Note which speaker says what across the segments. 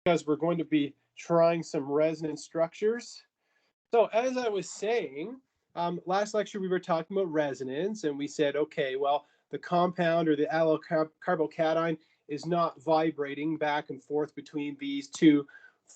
Speaker 1: because we're going to be trying some resonance structures. So as I was saying, last lecture we were talking about resonance, and we said, okay, well, the compound or the allyl carbocation is not vibrating back and forth between these two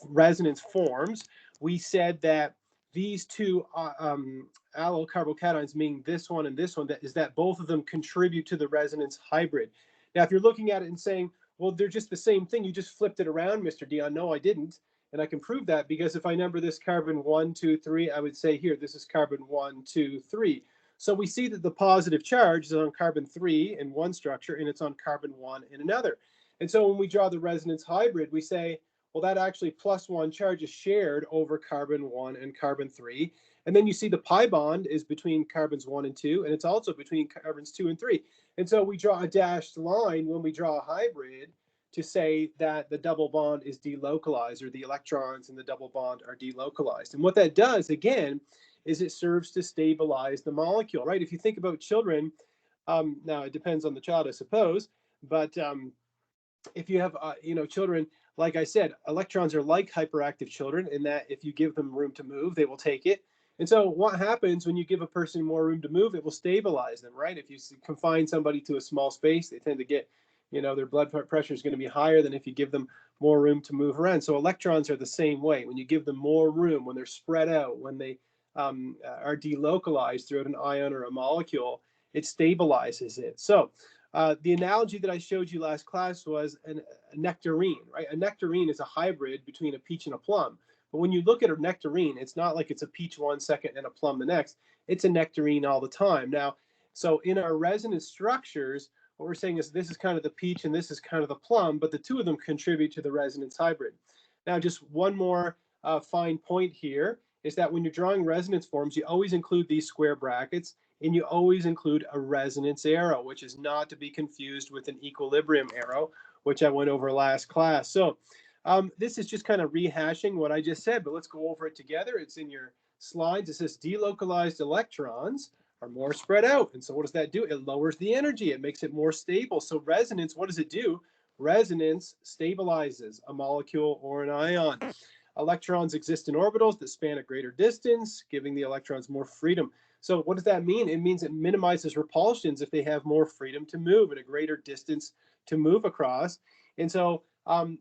Speaker 1: resonance forms. We said that these two allyl carbocations, meaning this one and this one, that is that both of them contribute to the resonance hybrid. Now, if you're looking at it and saying, well, they're just the same thing, you just flipped it around, Mr. Dion. No, I didn't. And I can prove that because if I number this carbon 1, 2, 3, I would say here, this is carbon 1, 2, 3. So we see that the positive charge is on carbon 3 in one structure and it's on carbon 1 in another. And so when we draw the resonance hybrid, we say, well, that actually +1 charge is shared over carbon 1 and carbon 3. And then you see the pi bond is between carbons 1 and 2, and it's also between carbons 2 and 3. And so we draw a dashed line when we draw a hybrid to say that the double bond is delocalized, or the electrons in the double bond are delocalized. And what that does, again, is it serves to stabilize the molecule, right? If you think about children, now it depends on the child, I suppose, but if you have, children, like I said, electrons are like hyperactive children in that if you give them room to move, they will take it. And so what happens when you give a person more room to move, it will stabilize them, right? If you confine somebody to a small space, they tend to get, their blood pressure is going to be higher than if you give them more room to move around. So electrons are the same way. When you give them more room, when they're spread out, when they are delocalized throughout an ion or a molecule, it stabilizes it. So the analogy that I showed you last class was a nectarine, right? A nectarine is a hybrid between a peach and a plum. But when you look at a nectarine, it's not like it's a peach one second and a plum the next. It's a nectarine all the time. Now, so in our resonance structures, what we're saying is this is kind of the peach and this is kind of the plum, but the two of them contribute to the resonance hybrid. Now, just one more fine point here is that when you're drawing resonance forms, you always include these square brackets, and you always include a resonance arrow, which is not to be confused with an equilibrium arrow, which I went over last class. So this is just kind of rehashing what I just said, but let's go over it together. It's in your slides. It says delocalized electrons are more spread out. And so what does that do? It lowers the energy. It makes it more stable. So resonance, what does it do? Resonance stabilizes a molecule or an ion. Electrons exist in orbitals that span a greater distance, giving the electrons more freedom. So what does that mean? It means it minimizes repulsions if they have more freedom to move at a greater distance to move across. And so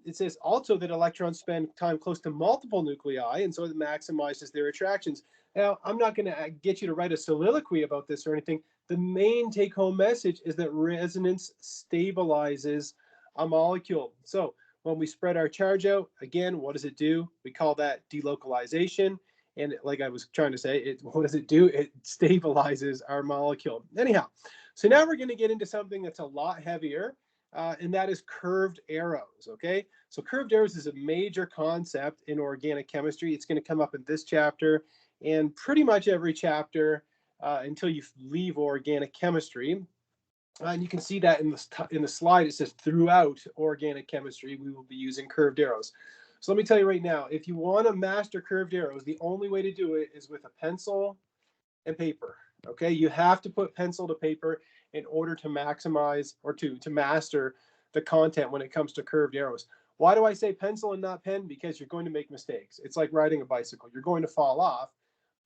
Speaker 1: it says also that electrons spend time close to multiple nuclei, and so it maximizes their attractions. Now, I'm not going to get you to write a soliloquy about this or anything. The main take-home message is that resonance stabilizes a molecule. So when we spread our charge out, again, what does it do? We call that delocalization. And like I was trying to say, what does it do? It stabilizes our molecule. Anyhow, so now we're going to get into something that's a lot heavier, and that is curved arrows, okay? So curved arrows is a major concept in organic chemistry. It's going to come up in this chapter and pretty much every chapter until you leave organic chemistry. And you can see that in the slide, it says throughout organic chemistry, we will be using curved arrows. So let me tell you right now, if you want to master curved arrows, the only way to do it is with a pencil and paper. Okay, you have to put pencil to paper in order to maximize or to master the content when it comes to curved arrows. Why do I say pencil and not pen? Because you're going to make mistakes. It's like riding a bicycle. You're going to fall off,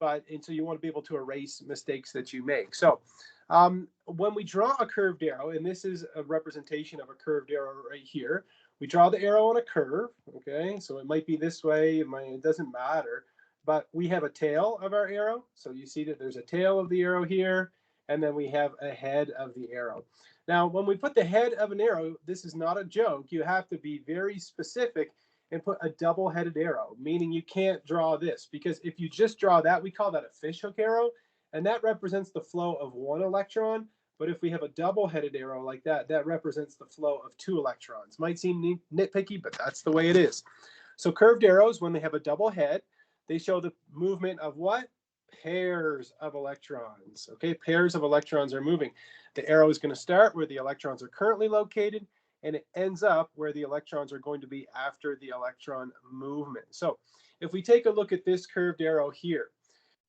Speaker 1: and so you want to be able to erase mistakes that you make. So when we draw a curved arrow, and this is a representation of a curved arrow right here, we draw the arrow on a curve, okay? So it might be this way, it doesn't matter, but we have a tail of our arrow. So you see that there's a tail of the arrow here, and then we have a head of the arrow. Now, when we put the head of an arrow, this is not a joke. You have to be very specific and put a double-headed arrow, meaning you can't draw this, because if you just draw that, we call that a fishhook arrow, and that represents the flow of one electron. But if we have a double-headed arrow like that, that represents the flow of two electrons. Might seem nitpicky, but that's the way it is. So curved arrows, when they have a double head, they show the movement of what? Pairs of electrons. Okay, pairs of electrons are moving. The arrow is going to start where the electrons are currently located, and it ends up where the electrons are going to be after the electron movement. So if we take a look at this curved arrow here,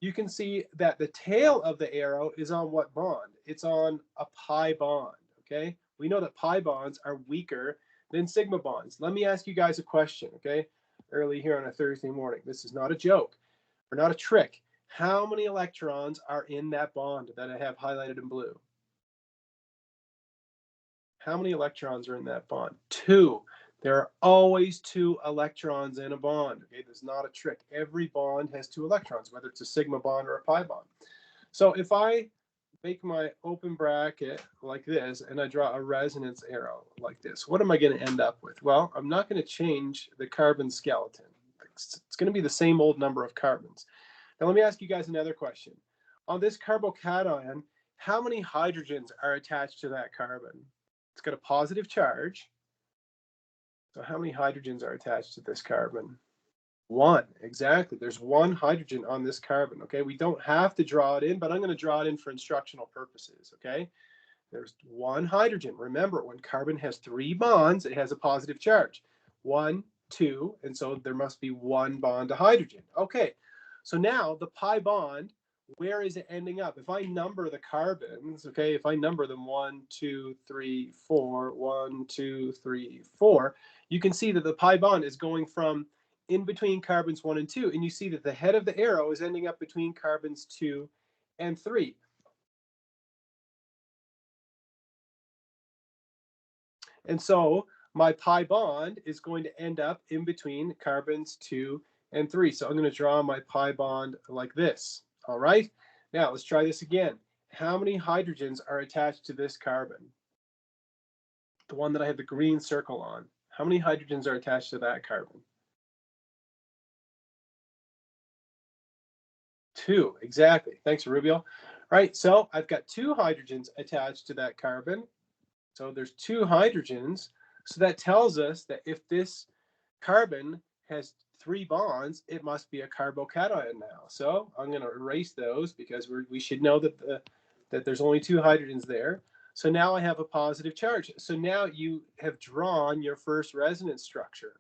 Speaker 1: you can see that the tail of the arrow is on what bond? It's on a pi bond, okay? We know that pi bonds are weaker Then sigma bonds. Let me ask you guys a question, okay? Early here on a Thursday morning. This is not a joke or not a trick. How many electrons are in that bond that I have highlighted in blue? How many electrons are in that bond? 2. There are always 2 electrons in a bond. Okay, that's not a trick. Every bond has 2 electrons, whether it's a sigma bond or a pi bond. So if I make my open bracket like this and I draw a resonance arrow like this, what am I going to end up with? Well, I'm not going to change the carbon skeleton. It's going to be the same old number of carbons. Now let me ask you guys another question. On this carbocation, how many hydrogens are attached to that carbon? It's got a positive charge. So how many hydrogens are attached to this carbon? 1, exactly. There's 1 hydrogen on this carbon, okay? We don't have to draw it in, but I'm going to draw it in for instructional purposes, okay? There's 1 hydrogen. Remember, when carbon has 3 bonds, it has a positive charge. 1, 2, and so there must be 1 bond to hydrogen. Okay, so now the pi bond, where is it ending up? If I number the carbons, okay, if I number them 1, 2, 3, 4, 1, 2, 3, 4, you can see that the pi bond is going from in between carbons 1 and 2, and you see that the head of the arrow is ending up between carbons 2 and 3. And so my pi bond is going to end up in between carbons 2 and 3. So I'm going to draw my pi bond like this. All right. Now let's try this again. How many hydrogens are attached to this carbon? The one that I have the green circle on. How many hydrogens are attached to that carbon? 2, exactly. Thanks, Rubio. All right, so I've got 2 hydrogens attached to that carbon. So there's 2 hydrogens. So that tells us that if this carbon has 3 bonds, it must be a carbocation now. So I'm going to erase those because we should know that there's only 2 hydrogens there. So now I have a positive charge. So now you have drawn your first resonance structure,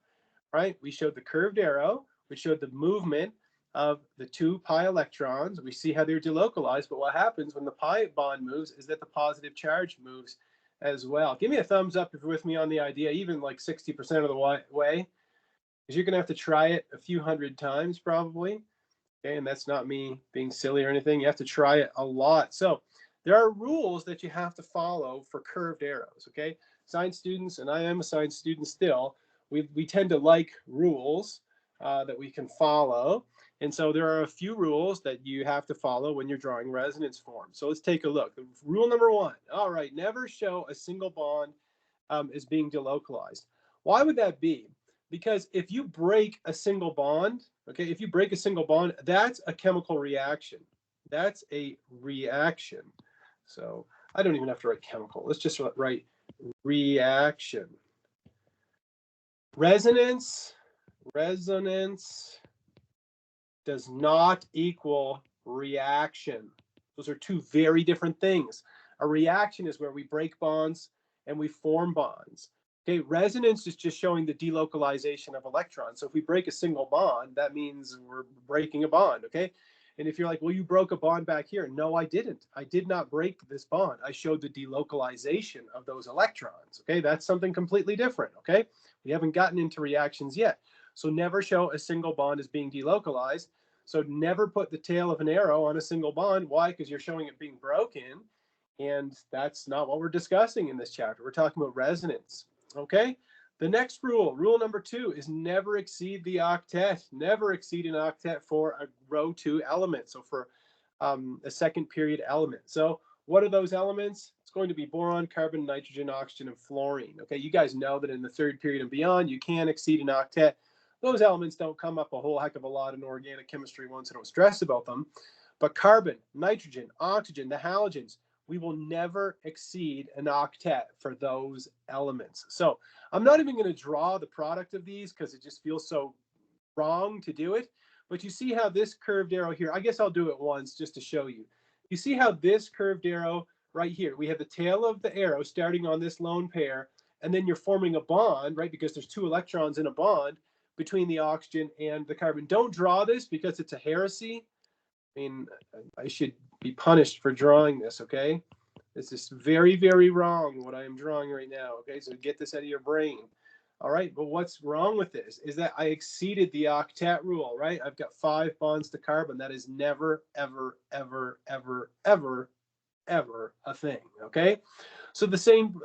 Speaker 1: right? We showed the curved arrow. We showed the movement of the 2 pi electrons. We see how they're delocalized, but what happens when the pi bond moves is that the positive charge moves as well. Give me a thumbs up if you're with me on the idea, even like 60% of the way, because you're going to have to try it a few hundred times probably. Okay, and that's not me being silly or anything. You have to try it a lot. So there are rules that you have to follow for curved arrows, okay? Science students, and I am a science student still, we tend to like rules that we can follow. And so there are a few rules that you have to follow when you're drawing resonance forms. So let's take a look. Rule number 1, all right, never show a single bond as being delocalized. Why would that be? Because if you break a single bond, okay, if you break a single bond, that's a chemical reaction. That's a reaction. So I don't even have to write chemical. Let's just write reaction. Resonance does not equal reaction. Those are 2 very different things. A reaction is where we break bonds and we form bonds. Okay, resonance is just showing the delocalization of electrons. So if we break a single bond, that means we're breaking a bond, okay? And if you're like, well, you broke a bond back here. No, I didn't. I did not break this bond. I showed the delocalization of those electrons, okay? That's something completely different, okay? We haven't gotten into reactions yet. So never show a single bond as being delocalized. So never put the tail of an arrow on a single bond. Why? Because you're showing it being broken. And that's not what we're discussing in this chapter. We're talking about resonance. Okay. The next rule, rule number 2, is never exceed the octet. Never exceed an octet for a row 2 element. So for a second period element. So what are those elements? It's going to be boron, carbon, nitrogen, oxygen, and fluorine. Okay. You guys know that in the 3rd period and beyond, you can exceed an octet. Those elements don't come up a whole heck of a lot in organic chemistry once, so don't stress about them. But carbon, nitrogen, oxygen, the halogens, we will never exceed an octet for those elements. So I'm not even going to draw the product of these because it just feels so wrong to do it. But you see how this curved arrow here, I guess I'll do it once just to show you. You see how this curved arrow right here, we have the tail of the arrow starting on this lone pair, and then you're forming a bond, right? Because there's 2 electrons in a bond between the oxygen and the carbon. Don't draw this because it's a heresy. I mean, I should be punished for drawing this, okay? This is very, very wrong what I am drawing right now, okay? So get this out of your brain. All right, but what's wrong with this is that I exceeded the octet rule, right? I've got 5 bonds to carbon. That is never, ever, ever, ever, ever, ever a thing, okay? So the same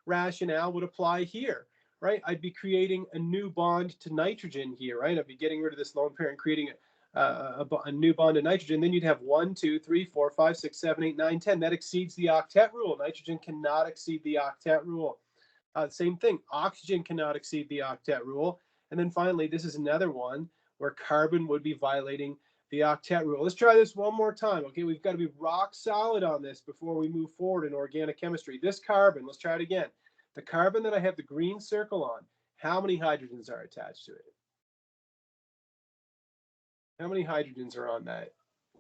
Speaker 1: rationale would apply here, right? I'd be creating a new bond to nitrogen here, right? I'd be getting rid of this lone pair and creating a new bond to nitrogen. Then you'd have 1, 2, 3, 4, 5, 6, 7, 8, 9, 10. That exceeds the octet rule. Nitrogen cannot exceed the octet rule. Same thing, oxygen cannot exceed the octet rule. And then finally, this is another one where carbon would be violating the octet rule. Let's try this one more time. Okay, we've got to be rock solid on this before we move forward in organic chemistry. This carbon, let's try it again. The carbon that I have the green circle on, how many hydrogens are attached to it? How many hydrogens are on that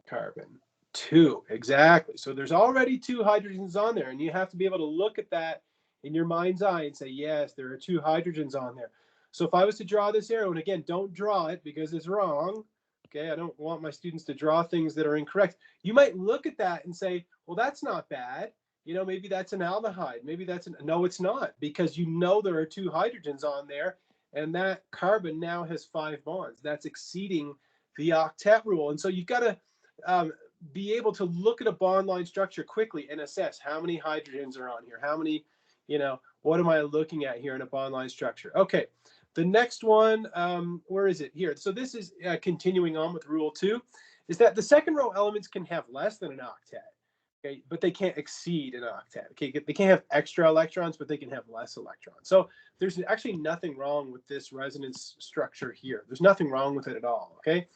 Speaker 1: carbon? 2, exactly. So there's already 2 hydrogens on there, and you have to be able to look at that in your mind's eye and say, yes, there are 2 hydrogens on there. So if I was to draw this arrow, and again, don't draw it because it's wrong. Okay, I don't want my students to draw things that are incorrect. You might look at that and say, well, that's not bad. You know, maybe that's an aldehyde. Maybe that's an, no, it's not, because you know there are 2 hydrogens on there, and that carbon now has 5 bonds. That's exceeding the octet rule. And so you've got to be able to look at a bond line structure quickly and assess how many hydrogens are on here, how many, you know, what am I looking at here in a bond line structure? Okay, the next one, where is it? Here. So this is continuing on with rule 2, is that the second row elements can have less than an octet, okay, but they can't exceed an octet. Okay, they can't have extra electrons, but they can have less electrons. So there's actually nothing wrong with this resonance structure here. There's nothing wrong with it at all, okay?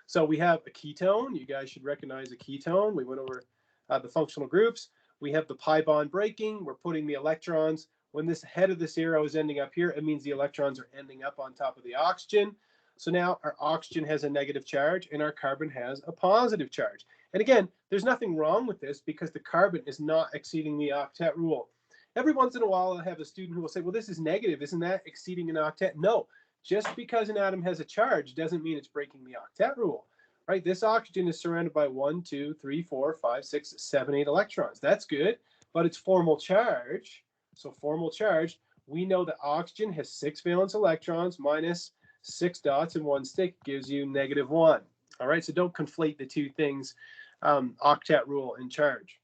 Speaker 1: So we have a ketone. You guys should recognize a ketone. We went over the functional groups. We have the pi bond breaking. We're putting the electrons. When this head of this arrow is ending up here, it means the electrons are ending up on top of the oxygen. So now our oxygen has a negative charge and our carbon has a positive charge. And again, there's nothing wrong with this because the carbon is not exceeding the octet rule. Every once in a while, I have a student who will say, well, this is negative. Isn't that exceeding an octet? No. Just because an atom has a charge doesn't mean it's breaking the octet rule, right? This oxygen is surrounded by 1, 2, 3, 4, 5, 6, 7, 8 electrons. That's good, but it's formal charge. So formal charge, we know that oxygen has 6 valence electrons minus 6 dots and 1 stick gives you -1. All right, so don't conflate the two things, octet rule and charge.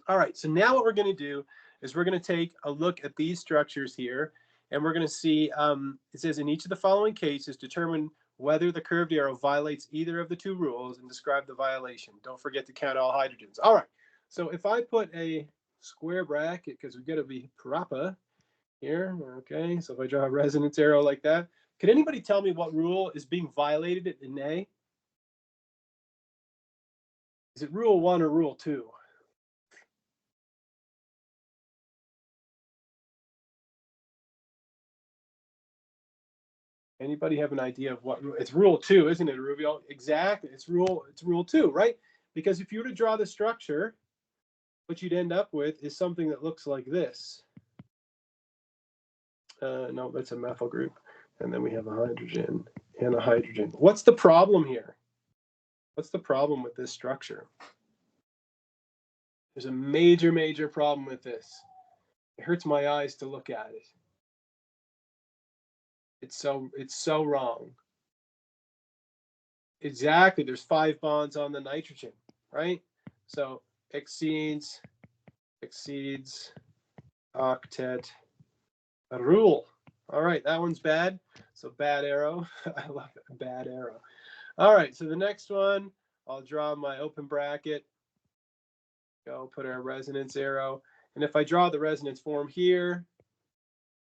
Speaker 1: All right, so now what we're going to do is we're going to take a look at these structures here, and we're going to see, it says in each of the following cases, determine whether the curved arrow violates either of the 2 rules and describe the violation. Don't forget to count all hydrogens. All right, so if I put a square bracket, because we've got to be proper here, okay, so if I draw a resonance arrow like that, can anybody tell me what rule is being violated in A? Is it rule 1 or rule 2? Anybody have an idea of what it's rule 2, isn't it, Rubio? Exactly. It's rule 2, right? Because if you were to draw the structure, what you'd end up with is something that looks like this. No, that's a methyl group. And then we have a hydrogen and a hydrogen. What's the problem here? What's the problem with this structure? There's a major, major problem with this. It hurts my eyes to look at it. It's so wrong. Exactly. There's 5 bonds on the nitrogen, right? So exceeds octet rule. All right, that one's bad. So bad arrow. I love it. Bad arrow. All right, so the next one, I'll draw my open bracket. Go put our resonance arrow. And if I draw the resonance form here,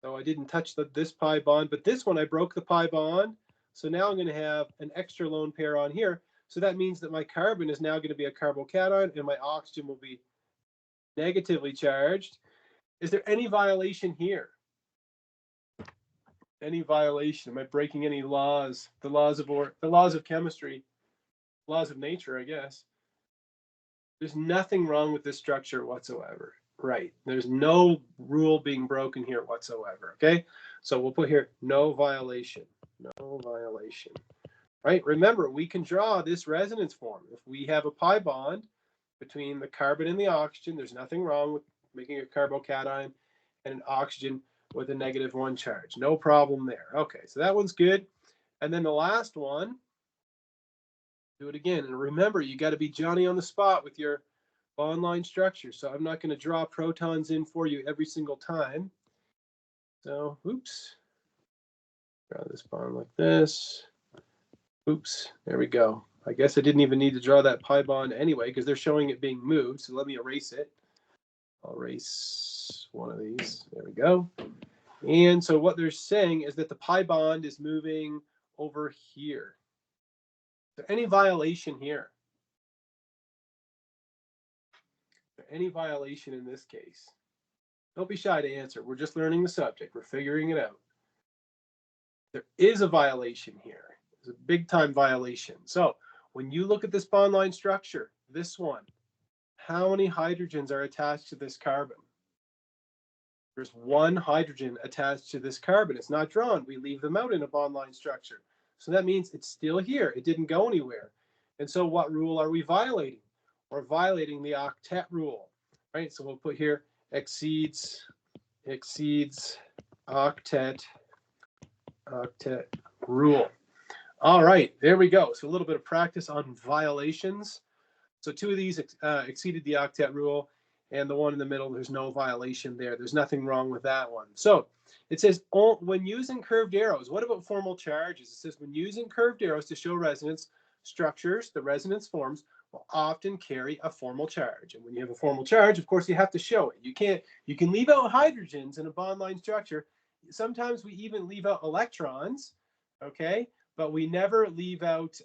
Speaker 1: so I didn't touch this pi bond, but this one I broke the pi bond. So now I'm going to have an extra lone pair on here. So that means that my carbon is now going to be a carbocation and my oxygen will be negatively charged. Is there any violation here? Any violation? Am I breaking any laws? The laws of chemistry, laws of nature, I guess. There's nothing wrong with this structure whatsoever. Right. There's no rule being broken here whatsoever. Okay. So we'll put here no violation. No violation. Right. Remember, we can draw this resonance form. If we have a pi bond between the carbon and the oxygen, there's nothing wrong with making a carbocation and an oxygen with a -1 charge. No problem there. Okay, so that one's good. And then the last one, do it again. And remember, you got to be Johnny on the spot with your bond line structure. So I'm not going to draw protons in for you every single time. So, oops. Draw this bond like this. Oops, there we go. I guess I didn't even need to draw that pi bond anyway because they're showing it being moved. So let me erase it. I'll erase one of these. There we go. And so what they're saying is that the pi bond is moving over here. Is there any violation here? Is there any violation in this case? Don't be shy to answer. We're just learning the subject. We're figuring it out. There is a violation here. It's a big time violation. So when you look at this bond line structure, this one, how many hydrogens are attached to this carbon? There's one hydrogen attached to this carbon. It's not drawn. We leave them out in a bond line structure. So that means it's still here. It didn't go anywhere. And so what rule are we violating? We're violating the octet rule, right? So we'll put here exceeds octet rule. All right, there we go. So a little bit of practice on violations. So two of these exceeded the octet rule, and the one in the middle, there's no violation there. There's nothing wrong with that one. So it says, when using curved arrows, what about formal charges? It says, when using curved arrows to show resonance structures, the resonance forms will often carry a formal charge. And when you have a formal charge, of course, you have to show it. You can leave out hydrogens in a bond line structure. Sometimes we even leave out electrons, okay? But we never leave out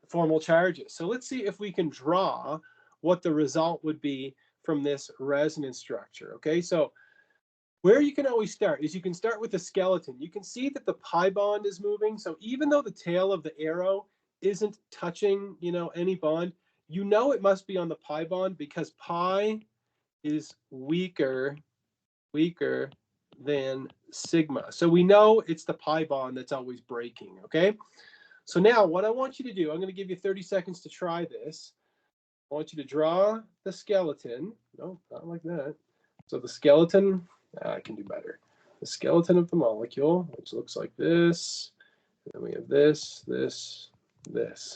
Speaker 1: formal charges. So let's see if we can draw what the result would be from this resonance structure. Okay, so where you can always start is you can start with the skeleton. You can see that the pi bond is moving. So even though the tail of the arrow isn't touching, any bond, it must be on the pi bond because pi is weaker than sigma. So we know it's the pi bond that's always breaking, okay? So now what I want you to do, I'm going to give you 30 seconds to try this. I want you to draw the skeleton. No, not like that. So the skeleton, I can do better. The skeleton of the molecule, which looks like this. And then we have this,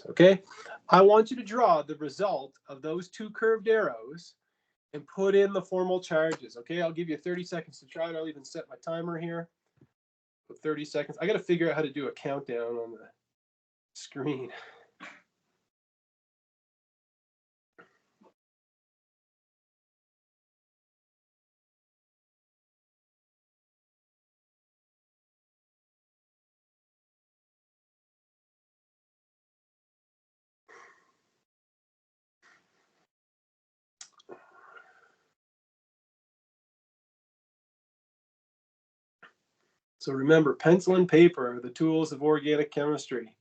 Speaker 1: okay? I want you to draw the result of those two curved arrows and put in the formal charges, okay? I'll give you 30 seconds to try it. I'll even set my timer here. 30 seconds. I got to figure out how to do a countdown on the screen. So remember, pencil and paper are the tools of organic chemistry.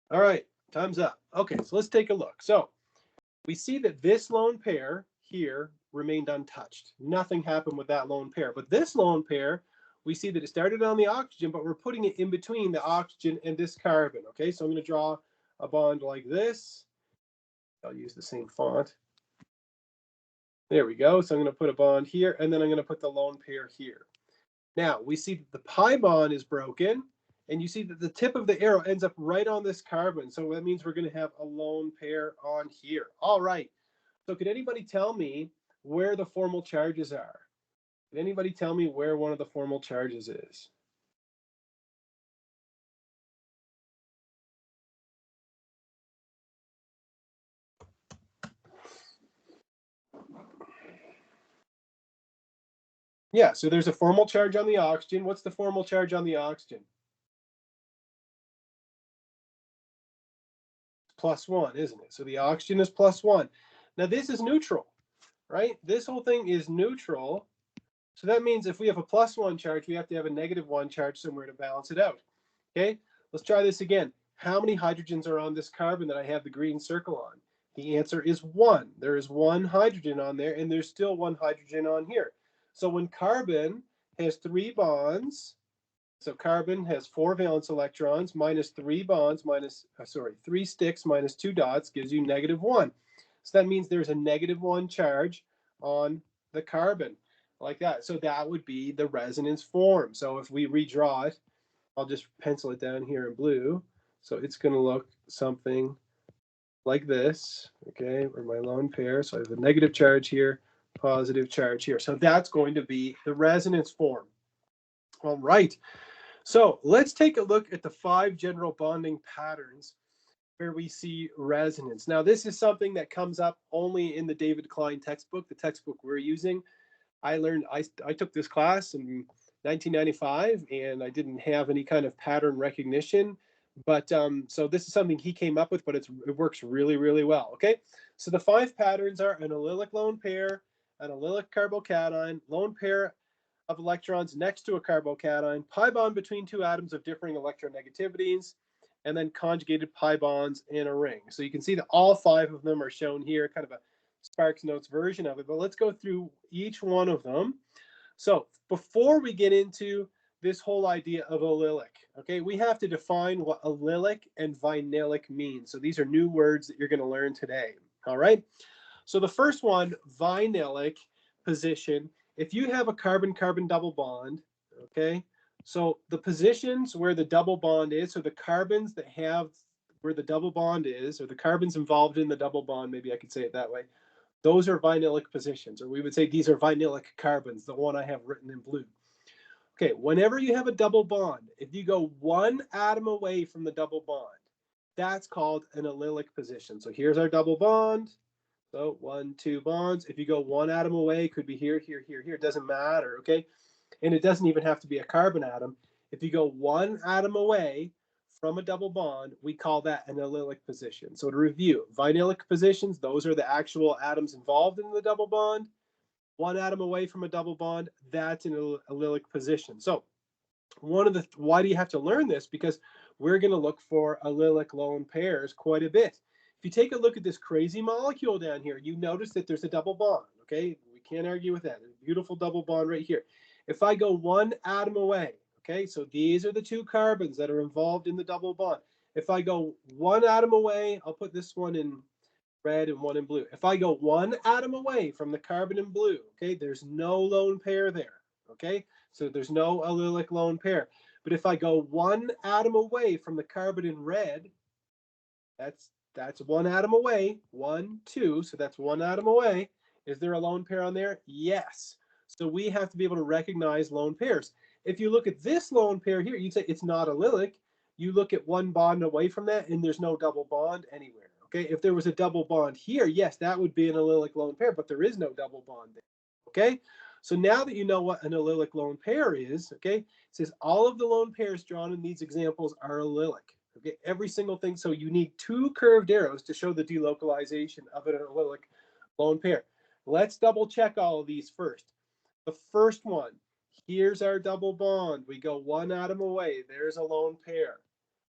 Speaker 1: All right, time's up. Okay, so let's take a look. So we see that this lone pair here remained untouched. Nothing happened with that lone pair. But this lone pair, we see that it started on the oxygen, but we're putting it in between the oxygen and this carbon. Okay, so I'm going to draw a bond like this. I'll use the same font. There we go. So I'm going to put a bond here, and then I'm going to put the lone pair here. Now, we see that the pi bond is broken, and you see that the tip of the arrow ends up right on this carbon. So that means we're going to have a lone pair on here. All right. So could anybody tell me where the formal charges are? Could anybody tell me where one of the formal charges is? Yeah, so there's a formal charge on the oxygen. What's the formal charge on the oxygen? +1, isn't it? So the oxygen is +1. Now this is neutral, right? This whole thing is neutral. So that means if we have a +1 charge, we have to have a -1 charge somewhere to balance it out. Okay, let's try this again. How many hydrogens are on this carbon that I have the green circle on? The answer is 1. There is 1 hydrogen on there, and there's still 1 hydrogen on here. So when carbon has 3 bonds, so carbon has 4 valence electrons minus 3 bonds 3 sticks minus 2 dots gives you -1. So that means there's a -1 charge on the carbon, like that. So that would be the resonance form. So if we redraw it, I'll just pencil it down here in blue. So it's going to look something like this, okay, or my lone pair. So I have a negative charge here, positive charge here. So that's going to be the resonance form. All right. So let's take a look at the 5 general bonding patterns where we see resonance. Now, this is something that comes up only in the David Klein textbook, the textbook we're using. I took this class in 1995, and I didn't have any kind of pattern recognition. But so this is something he came up with, but it works really, really well. Okay, so the 5 patterns are an allylic lone pair, an allylic carbocation, lone pair of electrons next to a carbocation, pi bond between 2 atoms of differing electronegativities, and then conjugated pi bonds in a ring. So you can see that all 5 of them are shown here, kind of a Sparks Notes version of it, but let's go through each one of them. So before we get into this whole idea of allylic, okay, we have to define what allylic and vinylic mean. So these are new words that you're going to learn today. All right. So the first one, vinylic position, if you have a carbon-carbon double bond, okay, so the positions where the double bond is, so the carbons that have where the double bond is, or the carbons involved in the double bond, maybe I could say it that way, those are vinylic positions, or we would say these are vinylic carbons, the one I have written in blue. Okay, whenever you have a double bond, if you go 1 atom away from the double bond, that's called an allylic position. So here's our double bond. So 1, 2 bonds. If you go 1 atom away, it could be here, here, here, here. It doesn't matter, okay? And it doesn't even have to be a carbon atom. If you go 1 atom away from a double bond, we call that an allylic position. So to review, vinylic positions, those are the actual atoms involved in the double bond. 1 atom away from a double bond, that's an allylic position. So why do you have to learn this? Because we're going to look for allylic lone pairs quite a bit. If you take a look at this crazy molecule down here, you notice that there's a double bond, okay? We can't argue with that. A beautiful double bond right here. If I go 1 atom away, okay, so these are the 2 carbons that are involved in the double bond. If I go 1 atom away, I'll put this one in red and one in blue. If I go 1 atom away from the carbon in blue, okay, there's no lone pair there, okay? So there's no allylic lone pair. But if I go 1 atom away from the carbon in red, that's 1 atom away, 1, 2, so that's 1 atom away. Is there a lone pair on there? Yes. So we have to be able to recognize lone pairs. If you look at this lone pair here, you'd say it's not allylic. You look at 1 bond away from that, and there's no double bond anywhere. Okay, if there was a double bond here, yes, that would be an allylic lone pair, but there is no double bond there. Okay, so now that you know what an allylic lone pair is, okay, it says all of the lone pairs drawn in these examples are allylic. Okay, every single thing. So you need 2 curved arrows to show the delocalization of an allylic lone pair. Let's double check all of these first. The first one, here's our double bond. We go 1 atom away. There's a lone pair.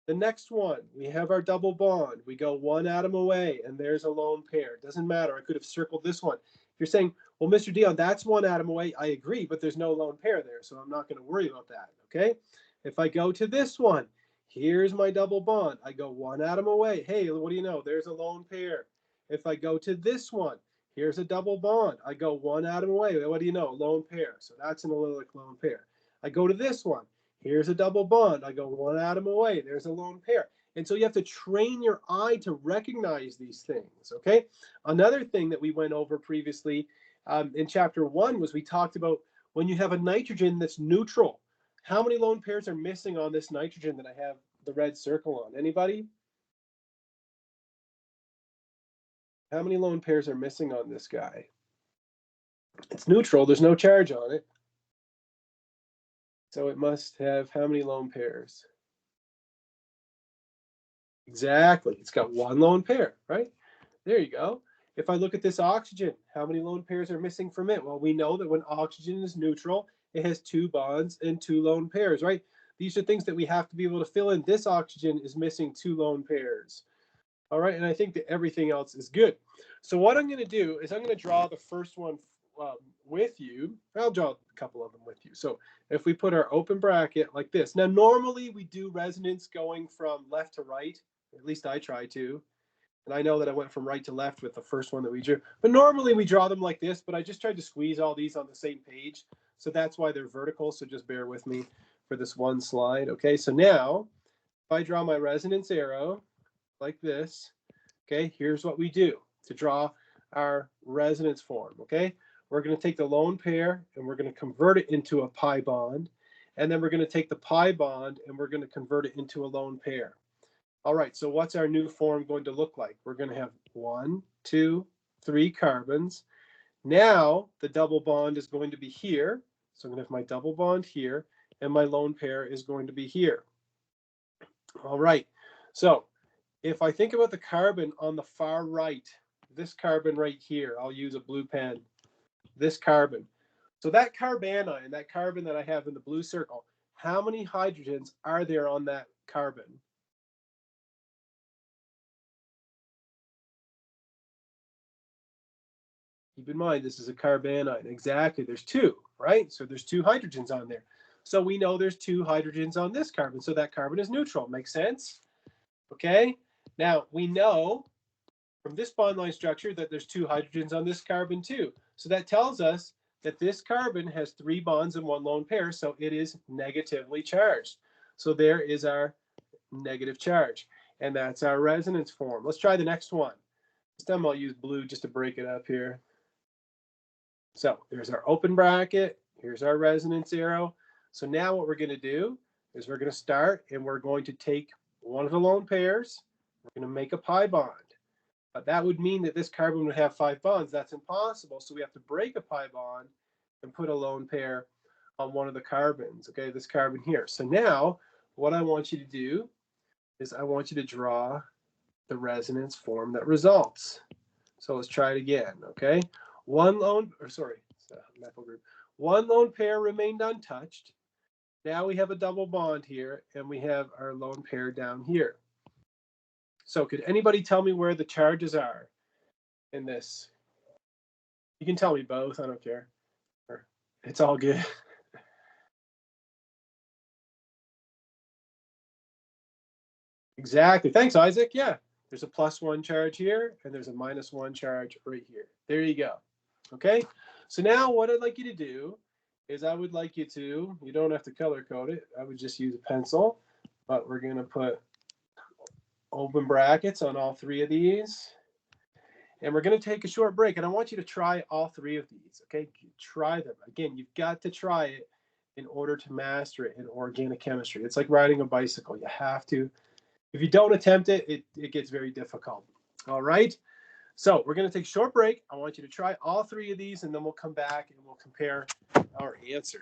Speaker 1: The next one, we have our double bond. We go 1 atom away, and there's a lone pair. Doesn't matter. I could have circled this one. If you're saying, well, Mr. Dion, that's 1 atom away. I agree, but there's no lone pair there, so I'm not going to worry about that, okay? If I go to this one, here's my double bond. I go 1 atom away. Hey, what do you know? There's a lone pair. If I go to this one, here's a double bond. I go 1 atom away. What do you know? Lone pair. So that's an allylic lone pair. I go to this one. Here's a double bond. I go 1 atom away. There's a lone pair. And so you have to train your eye to recognize these things, okay? Another thing that we went over previously in chapter 1 was we talked about when you have a nitrogen that's neutral, how many lone pairs are missing on this nitrogen that I have the red circle on? Anybody? How many lone pairs are missing on this guy? It's neutral. There's no charge on it. So it must have how many lone pairs? Exactly. It's got 1 lone pair, right? There you go. If I look at this oxygen, how many lone pairs are missing from it? Well, we know that when oxygen is neutral, it has 2 bonds and 2 lone pairs, right? These are things that we have to be able to fill in. This oxygen is missing 2 lone pairs. All right, and I think that everything else is good. So what I'm going to do is I'm going to draw the first one with you. I'll draw a couple of them with you. So if we put our open bracket like this. Now, normally we do resonance going from left to right. At least I try to. And I know that I went from right to left with the first one that we drew. But normally we draw them like this, but I just tried to squeeze all these on the same page. So that's why they're vertical. So just bear with me for this one slide. Okay, so now if I draw my resonance arrow like this, okay, here's what we do to draw our resonance form. Okay, we're going to take the lone pair and we're going to convert it into a pi bond. And then we're going to take the pi bond and we're going to convert it into a lone pair. All right, so what's our new form going to look like? We're going to have 1, 2, 3 carbons. Now the double bond is going to be here. So I'm going to have my double bond here, and my lone pair is going to be here. All right, so if I think about the carbon on the far right, this carbon right here, I'll use a blue pen, this carbon. So that carbanion, that carbon that I have in the blue circle, how many hydrogens are there on that carbon? Keep in mind, this is a carbanion. Exactly, there's 2, right? So there's 2 hydrogens on there. So we know there's 2 hydrogens on this carbon. So that carbon is neutral. Makes sense? Okay. Now we know from this bond line structure that there's 2 hydrogens on this carbon too. So that tells us that this carbon has 3 bonds and 1 lone pair. So it is negatively charged. So there is our negative charge. And that's our resonance form. Let's try the next one. This time I'll use blue just to break it up here. So there's our open bracket. Here's our resonance arrow. So now what we're going to do is we're going to start and we're going to take one of the lone pairs. We're going to make a pi bond. But that would mean that this carbon would have 5 bonds. That's impossible. So we have to break a pi bond and put a lone pair on one of the carbons. Okay, this carbon here. So now what I want you to do is I want you to draw the resonance form that results. So let's try it again. Okay. One lone pair remained untouched. Now we have a double bond here, and we have our lone pair down here. So could anybody tell me where the charges are in this? You can tell me both. I don't care. It's all good. Exactly. Thanks, Isaac. Yeah. There's a +1 charge here, and there's a -1 charge right here. There you go. Okay. So now what I'd like you to do is I would like you to, you don't have to color code it. I would just use a pencil, but we're going to put open brackets on all 3 of these. And we're going to take a short break. And I want you to try all 3 of these. Okay. Try them. Again, you've got to try it in order to master it in organic chemistry. It's like riding a bicycle. You have to. If you don't attempt it, it gets very difficult. All right. So we're going to take a short break. I want you to try all 3 of these, and then we'll come back and we'll compare our answer.